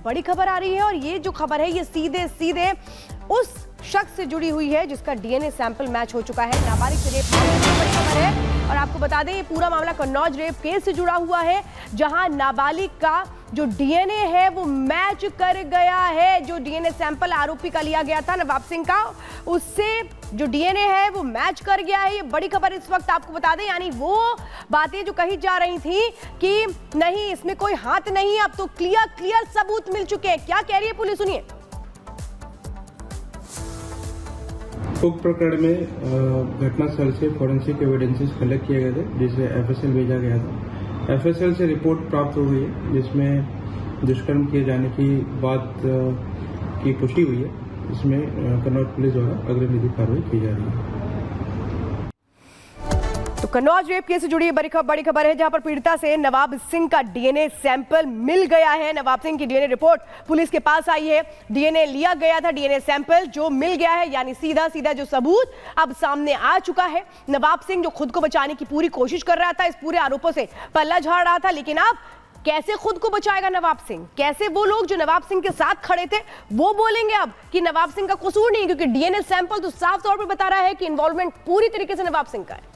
बड़ी खबर आ रही है और ये जो खबर है ये सीधे सीधे उस शख्स से जुड़ी हुई है जिसका डीएनए सैंपल मैच हो चुका है। नाबालिग से रेप मामले की बड़ी खबर है और आपको बता दें ये पूरा मामला कन्नौज रेप केस से जुड़ा हुआ है, जहां नाबालिग का जो डीएनए है वो मैच कर गया है। जो डीएनए सैंपल आरोपी का लिया गया था नवाब सिंह का, उससे जो डीएनए है वो मैच कर गया है। ये बड़ी खबर इस वक्त आपको बता दें, यानी वो बातें जो कही जा रही थी कि नहीं इसमें कोई हाथ नहीं, अब तो क्लियर सबूत मिल चुके हैं। क्या कह रही है पुलिस, सुनिए। उक्त प्रकरण में घटनास्थल से फॉरेंसिक एविडेंसेस कलेक्ट किए गए थे, जिसे एफएसएल भेजा गया था। एफएसएल से रिपोर्ट प्राप्त हो गई है जिसमें दुष्कर्म किए जाने की बात की पुष्टि हुई है। इसमें कन्नौज पुलिस द्वारा अग्रिम कार्रवाई की जा रही है। तो कन्नौज रेप केस से जुड़ी बड़ी खबर है, जहां पर पीड़िता से नवाब सिंह का डीएनए सैंपल मिल गया है। नवाब सिंह की डीएनए रिपोर्ट पुलिस के पास आई है। डीएनए लिया गया था, डीएनए सैंपल जो मिल गया है, यानी सीधा जो सबूत अब सामने आ चुका है। नवाब सिंह जो खुद को बचाने की पूरी कोशिश कर रहा था, इस पूरे आरोपों से पल्ला झाड़ रहा था, लेकिन अब कैसे खुद को बचाएगा नवाब सिंह? कैसे वो लोग जो नवाब सिंह के साथ खड़े थे वो बोलेंगे अब कि नवाब सिंह का कसूर नहीं, क्योंकि डीएनए सैंपल तो साफ तौर पर बता रहा है कि इन्वॉल्वमेंट पूरी तरीके से नवाब सिंह का है।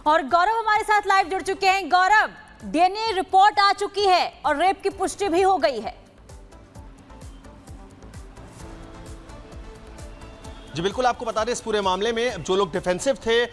और गौरव हमारे साथ लाइव जुड़ चुके हैं। गौरव, डीएनए रिपोर्ट आ चुकी है और रेप की पुष्टि भी हो गई है। जी बिल्कुल, आपको बता दें इस पूरे मामले में जो लोग डिफेंसिव थे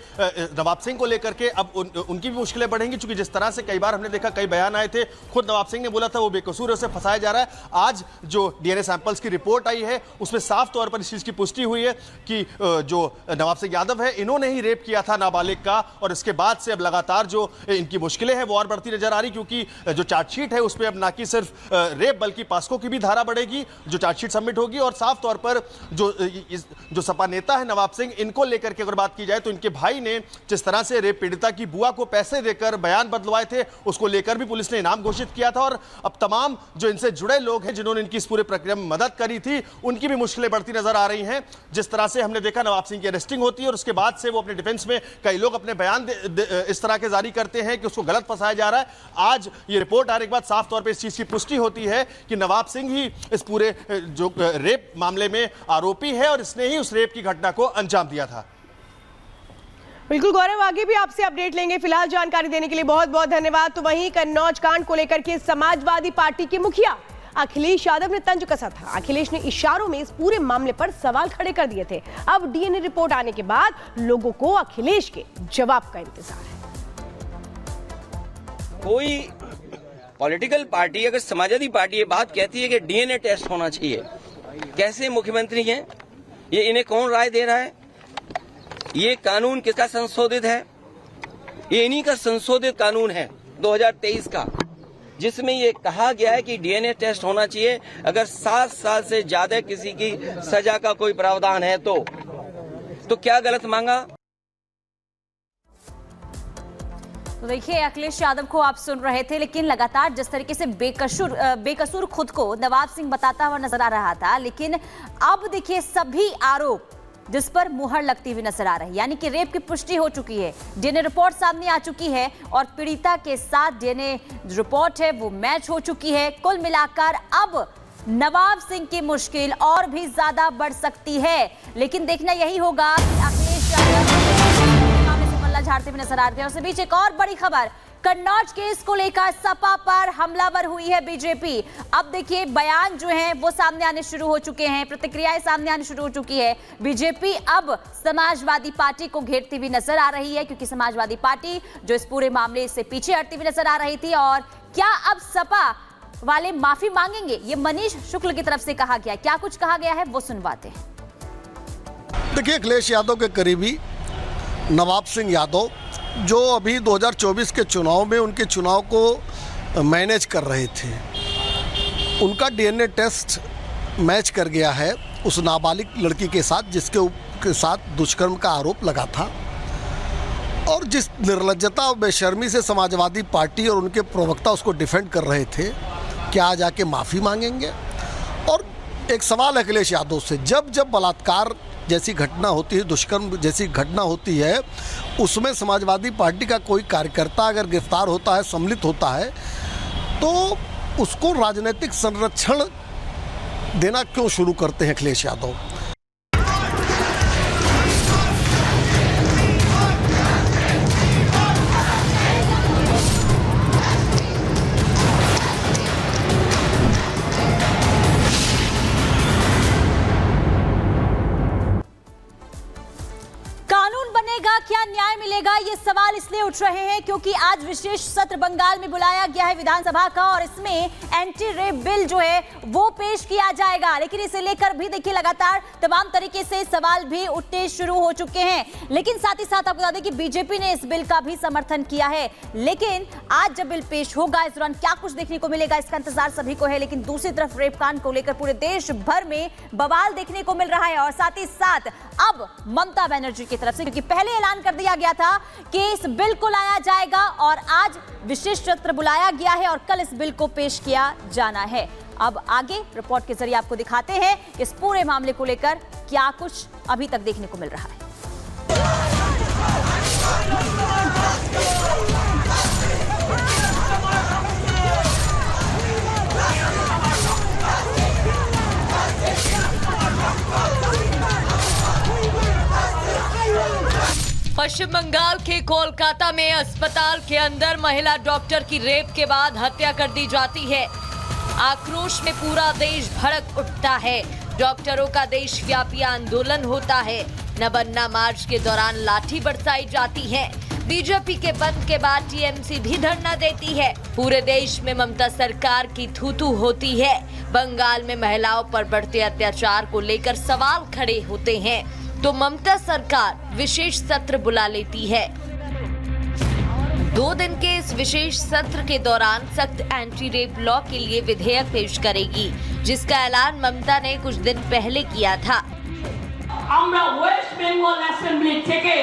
नवाब सिंह को लेकर के, अब उनकी भी मुश्किलें बढ़ेंगी, क्योंकि जिस तरह से कई बार हमने देखा, कई बयान आए थे, खुद नवाब सिंह ने बोला था वो बेकसूर है, उसे फंसाया जा रहा है। आज जो डीएनए सैंपल्स की रिपोर्ट आई है उसमें साफ तौर पर इस चीज़ की पुष्टि हुई है कि जो नवाब सिंह यादव है इन्होंने ही रेप किया था नाबालिग का। और इसके बाद से अब लगातार जो इनकी मुश्किलें हैं वो और बढ़ती नजर आ रही, क्योंकि जो चार्जशीट है उसमें अब ना कि सिर्फ रेप बल्कि पास्को की भी धारा बढ़ेगी जो चार्जशीट सबमिट होगी। और साफ तौर पर जो सपा नेता है नवाब सिंह, इनको लेकर के अगर बात की जाए तो इनके भाई ने जिस तरह से रेप पीड़िता की बुआ को पैसे देकर बयान बदलवाए थे, उसको लेकर भी पुलिस ने इनाम घोषित किया था। और अब तमाम जो इनसे जुड़े लोग हैं जिन्होंने इनकी इस पूरे प्रक्रिया में मदद करी थी, उनकी भी मुश्किलें बढ़ती नजर आ रही हैं। जिस तरह से हमने देखा नवाब सिंह की अरेस्टिंग होती है और उसके बाद से वो अपने डिफेंस में कई लोग अपने बयान इस तरह के जारी करते हैं कि उसको गलत फंसाया जा रहा है। आज ये रिपोर्ट आने के बाद साफ तौर पर इस चीज की पुष्टि होती है कि नवाब सिंह ही इस पूरे जो रेप मामले में आरोपी है और इसने ही उस रेप की घटना को अंजाम दिया था। बिल्कुल गौरव, आगे भी आपसे अपडेट लेंगे। फिलहाल जानकारी देने के लिए बहुत बहुत धन्यवाद। तो वहीं कन्नौज कांड को लेकर के समाजवादी पार्टी के मुखिया अखिलेश यादव ने तंज कसा था। अखिलेश ने इशारों में इस पूरे मामले पर सवाल खड़े कर दिए थे। अब डीएनए रिपोर्ट आने के बाद लोगों को अखिलेश के जवाब का इंतजार है। कोई पॉलिटिकल पार्टी, अगर समाजवादी पार्टी ये बात कहती है कि डीएनए टेस्ट होना चाहिए, कैसे मुख्यमंत्री हैं ये, इन्हें कौन राय दे रहा है? ये कानून किसका संशोधित है? ये इन्हीं का संशोधित कानून है 2023 का, जिसमें ये कहा गया है कि डीएनए टेस्ट होना चाहिए अगर 7 साल से ज्यादा किसी की सजा का कोई प्रावधान है तो क्या गलत मांगा? तो देखिए, अखिलेश यादव को आप सुन रहे थे, लेकिन लगातार जिस तरीके से बेकसूर खुद को नवाब सिंह बताता हुआ नजर आ रहा था, लेकिन अब देखिए सभी आरोप जिस पर मुहर लगती हुई नजर आ रही है, यानी कि रेप की पुष्टि हो चुकी है, डीएनए रिपोर्ट सामने आ चुकी है और पीड़िता के साथ डीएनए रिपोर्ट है वो मैच हो चुकी है। कुल मिलाकर अब नवाब सिंह की मुश्किल और भी ज्यादा बढ़ सकती है, लेकिन देखना यही होगा कि अखिलेश यादव झाड़ते हुए नजर आ रहे हैं। उस बीच एक और बड़ी खबर, कन्नौज केस को लेकर सपा पर हमलावर हुई है बीजेपी। अब देखिए बयान जो हैं वो सामने आने शुरू हो चुके हैं, प्रतिक्रियाएं सामने आने शुरू हो चुकी है। बीजेपी अब समाजवादी पार्टी को घेरती हुई नजर आ रही है, क्योंकि समाजवादी पार्टी जो इस पूरे मामले से पीछे हटती हुई नजर आ रही थी। और क्या अब सपा वाले माफी मांगेंगे, ये मनीष शुक्ल की तरफ से कहा गया, क्या कुछ कहा गया है वो सुनवाते हैं। देखिए, अखिलेश यादव के करीबी नवाब सिंह यादव जो अभी 2024 के चुनाव में उनके चुनाव को मैनेज कर रहे थे, उनका डीएनए टेस्ट मैच कर गया है उस नाबालिग लड़की के साथ जिसके साथ दुष्कर्म का आरोप लगा था। और जिस निर्लज्जता और बेशर्मी से समाजवादी पार्टी और उनके प्रवक्ता उसको डिफेंड कर रहे थे, क्या आज आके माफ़ी मांगेंगे? और एक सवाल अखिलेश यादव से, जब बलात्कार जैसी घटना होती है, दुष्कर्म जैसी घटना होती है, उसमें समाजवादी पार्टी का कोई कार्यकर्ता अगर गिरफ्तार होता है, सम्मिलित होता है, तो उसको राजनीतिक संरक्षण देना क्यों शुरू करते हैं अखिलेश यादव? बनेगा, क्या न्याय मिलेगा, ये सवाल इसलिए उठ रहे हैं क्योंकि आज विशेष सत्र बंगाल में बुलाया गया है विधानसभा का और इसमें एंटी रेप बिल जो है वो पेश किया जाएगा। लेकिन इसे लेकर भी देखिए लगातार तमाम तरीके से सवाल भी उठने शुरू हो चुके हैं। लेकिन साथ ही साथ आपको बता दें कि बीजेपी ने इस बिल का भी समर्थन किया है। लेकिन आज जब बिल पेश होगा इस दौरान क्या कुछ देखने को मिलेगा इसका इंतजार सभी को है। लेकिन दूसरी तरफ रेप कांड को लेकर पूरे देश भर में बवाल देखने को मिल रहा है और साथ ही साथ अब ममता बनर्जी की तरफ से, क्योंकि पहले ऐलान कर दिया गया था कि इस बिल को लाया जाएगा और आज विशेष सत्र बुलाया गया है और कल इस बिल को पेश किया जाना है। अब आगे रिपोर्ट के जरिए आपको दिखाते हैं इस पूरे मामले को लेकर क्या कुछ अभी तक देखने को मिल रहा है। पश्चिम बंगाल के कोलकाता में अस्पताल के अंदर महिला डॉक्टर की रेप के बाद हत्या कर दी जाती है। आक्रोश में पूरा देश भड़क उठता है। डॉक्टरों का देशव्यापी आंदोलन होता है। नबन्ना मार्च के दौरान लाठी बरसाई जाती है। बीजेपी के बंद के बाद टीएमसी भी धरना देती है। पूरे देश में ममता सरकार की थू-थू होती है। बंगाल में महिलाओं पर बढ़ते अत्याचार को लेकर सवाल खड़े होते हैं तो ममता सरकार विशेष सत्र बुला लेती है। 2 दिन के इस विशेष सत्र के दौरान सख्त एंटी रेप लॉ के लिए विधेयक पेश करेगी, जिसका ऐलान ममता ने कुछ दिन पहले किया था। আমরা ওয়েস্ট বেঙ্গল অ্যাসেম্বলি থেকে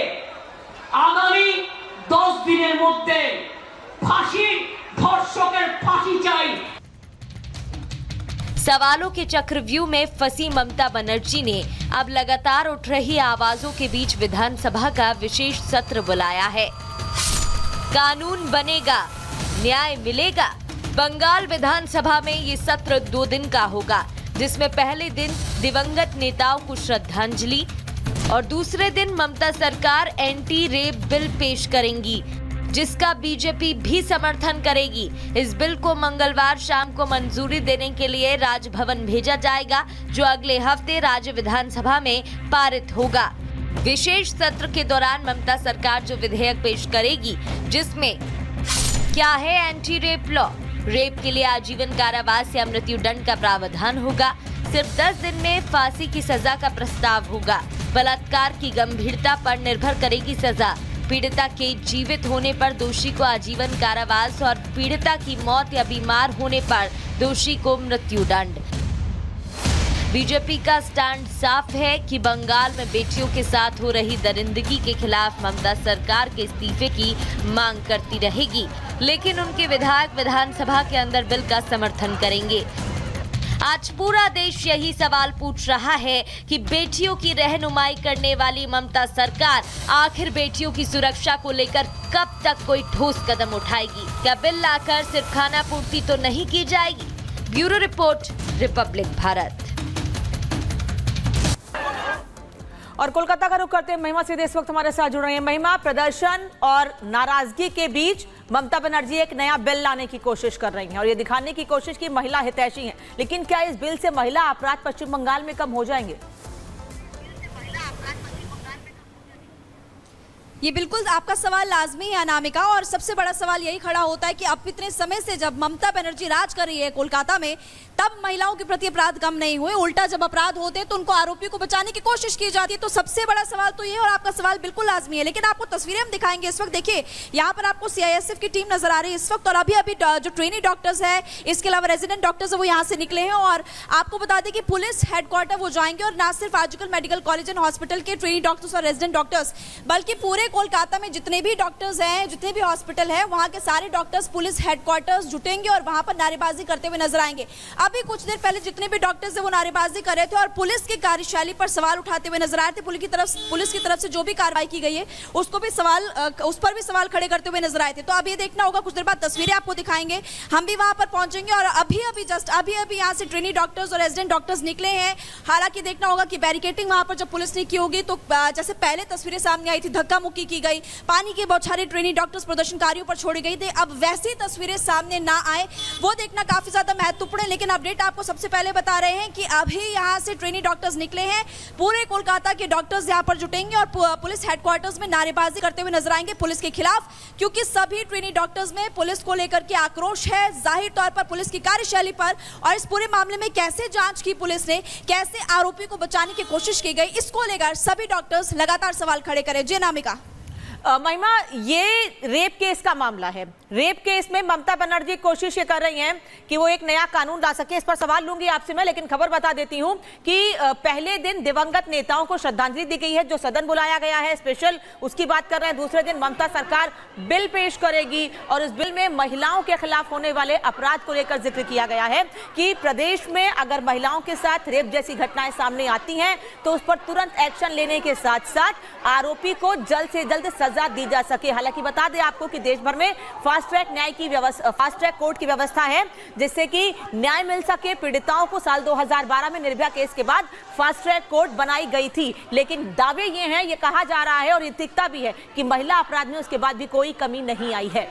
আগামী 10 দিনের মধ্যে ধর্ষকের ফাঁসি চাই। सवालों के चक्रव्यूह में फंसी ममता बनर्जी ने अब लगातार उठ रही आवाजों के बीच विधानसभा का विशेष सत्र बुलाया है। कानून बनेगा, न्याय मिलेगा। बंगाल विधानसभा में ये सत्र 2 दिन का होगा, जिसमें पहले दिन दिवंगत नेताओं को श्रद्धांजलि और दूसरे दिन ममता सरकार एंटी रेप बिल पेश करेंगी, जिसका बीजेपी भी समर्थन करेगी। इस बिल को मंगलवार शाम को मंजूरी देने के लिए राजभवन भेजा जाएगा, जो अगले हफ्ते राज्य विधानसभा में पारित होगा। विशेष सत्र के दौरान ममता सरकार जो विधेयक पेश करेगी, जिसमें क्या है एंटी रेप लॉ, रेप के लिए आजीवन कारावास या मृत्यु दंड का प्रावधान होगा। सिर्फ 10 दिन में फांसी की सजा का प्रस्ताव होगा। बलात्कार की गंभीरता पर निर्भर करेगी सजा। पीड़िता के जीवित होने पर दोषी को आजीवन कारावास और पीड़िता की मौत या बीमार होने पर दोषी को मृत्यु दंड। बीजेपी का स्टैंड साफ है कि बंगाल में बेटियों के साथ हो रही दरिंदगी के खिलाफ ममता सरकार के इस्तीफे की मांग करती रहेगी, लेकिन उनके विधायक विधानसभा के अंदर बिल का समर्थन करेंगे। आज पूरा देश यही सवाल पूछ रहा है कि बेटियों की रहनुमाई करने वाली ममता सरकार आखिर बेटियों की सुरक्षा को लेकर कब तक कोई ठोस कदम उठाएगी। क्या बिल लाकर सिर्फ खाना पूर्ति तो नहीं की जाएगी? Bureau report, Republic Bharat. और कोलकाता का रुख करते हैं महिमा सीधे इस वक्त हमारे साथ जुड़ रही हैं। महिमा, प्रदर्शन और नाराजगी के बीच ममता बनर्जी एक नया बिल लाने की कोशिश कर रही हैं और ये दिखाने की कोशिश की महिला हितैषी हैं, लेकिन क्या इस बिल से महिला अपराध पश्चिम बंगाल में कम हो जाएंगे? ये बिल्कुल आपका सवाल लाजमी है अनामिका, और सबसे बड़ा सवाल यही खड़ा होता है कि अब इतने समय से जब ममता बनर्जी राज कर रही है कोलकाता में, तब महिलाओं के प्रति अपराध कम नहीं हुए। उल्टा जब अपराध होते हैं तो उनको आरोपियों को बचाने की कोशिश की जाती है। तो सबसे बड़ा सवाल तो ये है और आपका सवाल बिल्कुल लाजमी है। लेकिन आपको तस्वीरें हम दिखाएंगे इस वक्त। देखिए यहाँ पर आपको CISF की टीम नजर आ रही है इस वक्त, और अभी जो ट्रेनी डॉक्टर्स है, इसके अलावा रेजिडेंट डॉक्टर्स है, वो यहाँ से निकले हैं। और आपको बता दें कि पुलिस हेडक्वार्टर वो जाएंगे और न सिर्फ आजकल मेडिकल कॉलेज एंड हॉस्पिटल के ट्रेनी डॉक्टर्स और रेजिडेंट डॉक्टर्स, बल्कि पूरे कोलकाता में जितने भी डॉक्टर्स हैं, जितने भी हॉस्पिटल हैं, वहां के सारे डॉक्टर्स पुलिस हेडक्वार्टर्स जुटेंगे और वहां पर नारेबाजी करते हुए नजर आएंगे। अभी कुछ देर पहले जितने भी डॉक्टर्स हैं वो नारेबाजी कर रहे थे और पुलिस की कार्यशैली पर सवाल उठाते हुए नजर आए थे। पुलिस की तरफ से जो भी कार्रवाई की गई है उसको भी उस पर भी सवाल खड़े करते हुए नजर आए थे। तो अब ये देखना होगा, कुछ देर बाद तस्वीरें आपको दिखाएंगे, हम भी वहां पर पहुंचेंगे और अभी यहाँ से ट्रेनी डॉक्टर्स और रेजिडेंट डॉक्टर्स निकले हैं। हालांकि देखना होगा कि बैरिकेटिंग वहां पर जब पुलिस ने की होगी तो जैसे पहले तस्वीरें सामने आई थी, धक्का मुक्की की गई, पानी के बौछारें ट्रेनी डॉक्टर्स प्रदर्शनकारियों पर छोड़ी गई थी, अब वैसी तस्वीरें सामने ना आए वो देखना काफी ज्यादा महत्वपूर्ण है। लेकिन अपडेट आपको सबसे पहले बता रहे हैं कि अभी यहाँ से ट्रेनी डॉक्टर्स निकले हैं, पूरे कोलकाता के डॉक्टर्स यहाँ पर जुटेंगे और पुलिस हेडक्वार्टर्स में नारेबाजी करते हुए नजर आएंगे पुलिस के खिलाफ, क्योंकि सभी ट्रेनी डॉक्टर्स में पुलिस को लेकर के आक्रोश है जाहिर तौर पर पुलिस की कार्यशैली पर, और इस पूरे मामले में कैसे जांच की पुलिस ने, कैसे आरोपी को बचाने की कोशिश की गई, इसको लेकर सभी डॉक्टर्स लगातार सवाल खड़े करें। जी अनामिका। महिमा, ये रेप केस का मामला है। रेप केस में ममता बनर्जी कोशिश ये कर रही हैं कि वो एक नया कानून ला सके। इस पर सवाल लूंगी आपसे मैं, लेकिन खबर बता देती हूं कि पहले दिन दिवंगत नेताओं को श्रद्धांजलि दी गई है, जो सदन बुलाया गया है स्पेशल, उसकी बात कर रहे हैं। दूसरे दिन ममता सरकार बिल पेश करेगी और इस बिल में महिलाओं के खिलाफ होने वाले अपराध को लेकर जिक्र किया गया है कि प्रदेश में अगर महिलाओं के साथ रेप जैसी घटनाएं सामने आती हैं तो उस पर तुरंत एक्शन लेने के साथ साथ आरोपी को जल्द से जल्द सजा दी जा सके। हालांकि बता दें आपको कि देश भर में फास्ट ट्रैक कोर्ट की व्यवस्था है, जिससे कि न्याय मिल सके पीड़िताओं को। साल 2012 में निर्भया केस के बाद फास्ट ट्रैक कोर्ट बनाई गई थी, लेकिन दावे ये हैं, ये कहा जा रहा है और ये दिखता भी है कि महिला अपराध में उसके बाद भी कोई कमी नहीं आई है।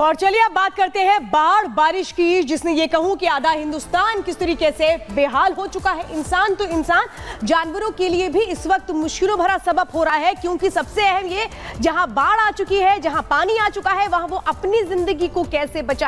और चलिए अब बात करते हैं बाढ़ बारिश की, जिसने ये कहूं कि आधा हिंदुस्तान किस तरीके से बेहाल हो चुका है। इंसान तो इंसान, जानवरों के लिए भी इस वक्त मुश्किलों भरा सबब हो रहा है, क्योंकि सबसे अहम ये, जहां बाढ़ आ चुकी है, जहां पानी आ चुका है, वहां वो अपनी जिंदगी को कैसे बचाए।